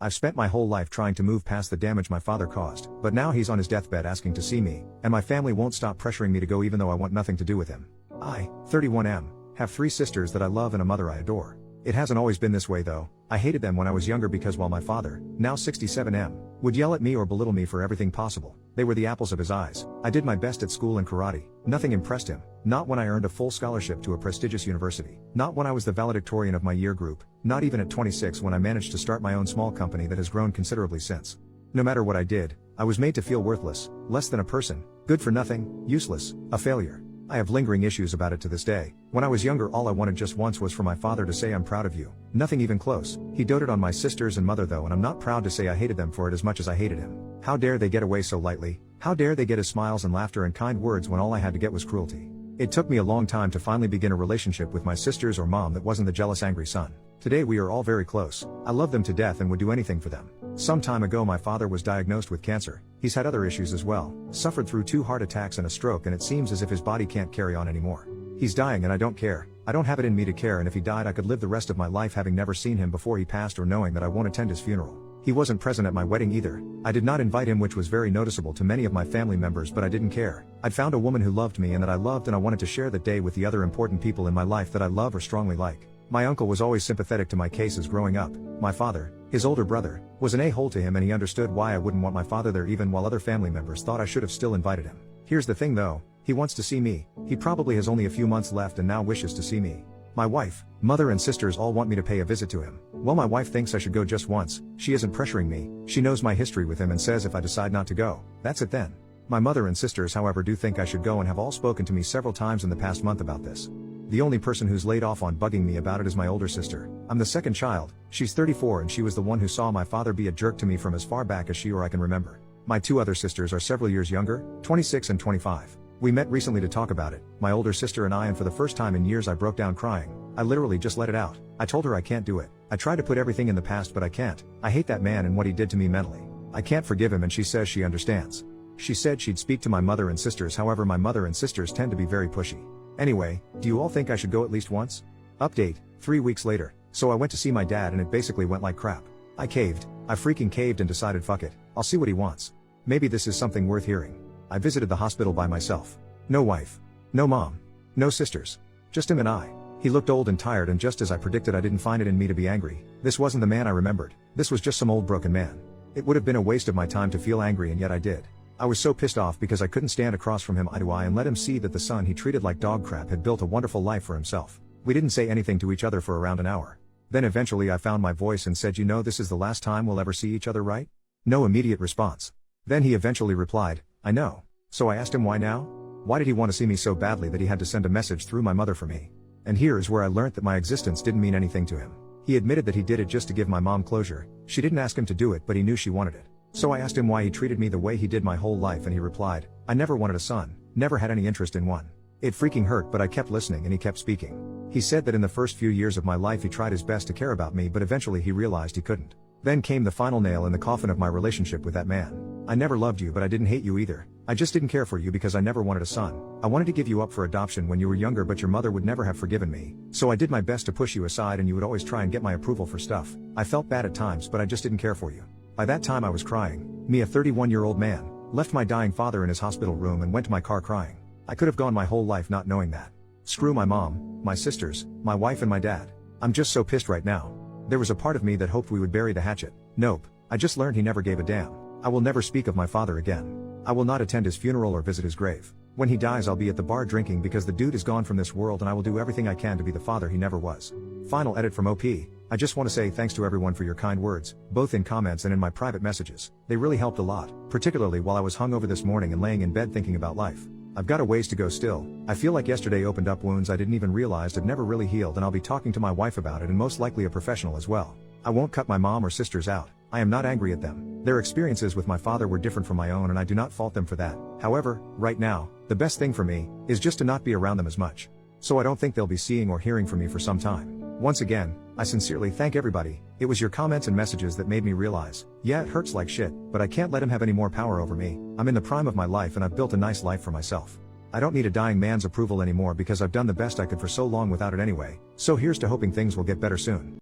I've spent my whole life trying to move past the damage my father caused, but now he's on his deathbed asking to see me, and my family won't stop pressuring me to go even though I want nothing to do with him. I, 31M, have 3 sisters that I love and a mother I adore. It hasn't always been this way though. I hated them when I was younger because while my father, now 67M, would yell at me or belittle me for everything possible, they were the apples of his eyes. I did my best at school and karate. Nothing impressed him. Not when I earned a full scholarship to a prestigious university. Not when I was the valedictorian of my year group. Not even at 26 when I managed to start my own small company that has grown considerably since. No matter what I did, I was made to feel worthless, less than a person, good for nothing, useless, a failure. I have lingering issues about it to this day. When I was younger, all I wanted just once was for my father to say I'm proud of you. Nothing even close. He doted on my sisters and mother though, and I'm not proud to say I hated them for it as much as I hated him. How dare they get away so lightly? How dare they get his smiles and laughter and kind words when all I had to get was cruelty? It took me a long time to finally begin a relationship with my sisters or mom that wasn't the jealous angry son. Today we are all very close. I love them to death and would do anything for them. Some time ago my father was diagnosed with cancer. He's had other issues as well, suffered through 2 heart attacks and a stroke, and it seems as if his body can't carry on anymore. He's dying and I don't care. I don't have it in me to care, and if he died I could live the rest of my life having never seen him before he passed or knowing that I won't attend his funeral. He wasn't present at my wedding either. I did not invite him, which was very noticeable to many of my family members, but I didn't care. I'd found a woman who loved me and that I loved, and I wanted to share that day with the other important people in my life that I love or strongly like. My uncle was always sympathetic to my cases growing up. My father, his older brother, was an a-hole to him, and he understood why I wouldn't want my father there even while other family members thought I should have still invited him. Here's the thing though, he wants to see me. He probably has only a few months left and now wishes to see me. My wife, mother and sisters all want me to pay a visit to him. Well, my wife thinks I should go just once. She isn't pressuring me. She knows my history with him and says if I decide not to go, that's it then. My mother and sisters however do think I should go and have all spoken to me several times in the past month about this. The only person who's laid off on bugging me about it is my older sister. I'm the second child. She's 34 and she was the one who saw my father be a jerk to me from as far back as she or I can remember. My 2 other sisters are several years younger, 26 and 25. We met recently to talk about it, my older sister and I, and for the first time in years I broke down crying. I literally just let it out. I told her I can't do it. I tried to put everything in the past but I can't. I hate that man and what he did to me mentally. I can't forgive him, and she says she understands. She said she'd speak to my mother and sisters, however my mother and sisters tend to be very pushy. Anyway, do you all think I should go at least once? Update, 3 weeks later. So I went to see my dad and it basically went like crap. I caved. I freaking caved and decided fuck it. I'll see what he wants. Maybe this is something worth hearing. I visited the hospital by myself. No wife. No mom. No sisters. Just him and I. He looked old and tired, and just as I predicted, I didn't find it in me to be angry. This wasn't the man I remembered. This was just some old broken man. It would have been a waste of my time to feel angry, and yet I did. I was so pissed off because I couldn't stand across from him eye to eye and let him see that the son he treated like dog crap had built a wonderful life for himself. We didn't say anything to each other for around an hour. Then eventually I found my voice and said, "You know, this is the last time we'll ever see each other, right?" No immediate response. Then he eventually replied, "I know." So I asked him why now? Why did he want to see me so badly that he had to send a message through my mother for me? And here is where I learnt that my existence didn't mean anything to him. He admitted that he did it just to give my mom closure. She didn't ask him to do it, but he knew she wanted it. So I asked him why he treated me the way he did my whole life, and he replied, "I never wanted a son, never had any interest in one." It freaking hurt, but I kept listening and he kept speaking. He said that in the first few years of my life he tried his best to care about me, but eventually he realized he couldn't. Then came the final nail in the coffin of my relationship with that man. "I never loved you, but I didn't hate you either. I just didn't care for you because I never wanted a son. I wanted to give you up for adoption when you were younger, but your mother would never have forgiven me. So I did my best to push you aside, and you would always try and get my approval for stuff. I felt bad at times, but I just didn't care for you." By that time I was crying. Me, a 31-year-old man, left my dying father in his hospital room and went to my car crying. I could have gone my whole life not knowing that. Screw my mom, my sisters, my wife and my dad. I'm just so pissed right now. There was a part of me that hoped we would bury the hatchet. Nope. I just learned he never gave a damn. I will never speak of my father again. I will not attend his funeral or visit his grave. When he dies I'll be at the bar drinking because the dude is gone from this world, and I will do everything I can to be the father he never was. Final edit from OP. I just want to say thanks to everyone for your kind words, both in comments and in my private messages. They really helped a lot, particularly while I was hungover this morning and laying in bed thinking about life. I've got a ways to go still. I feel like yesterday opened up wounds I didn't even realize had never really healed, and I'll be talking to my wife about it, and most likely a professional as well. I won't cut my mom or sisters out. I am not angry at them. Their experiences with my father were different from my own, and I do not fault them for that. However, right now, the best thing for me is just to not be around them as much. So I don't think they'll be seeing or hearing from me for some time. Once again, I sincerely thank everybody. It was your comments and messages that made me realize, yeah, it hurts like shit, but I can't let him have any more power over me. I'm in the prime of my life and I've built a nice life for myself. I don't need a dying man's approval anymore because I've done the best I could for so long without it anyway. So here's to hoping things will get better soon.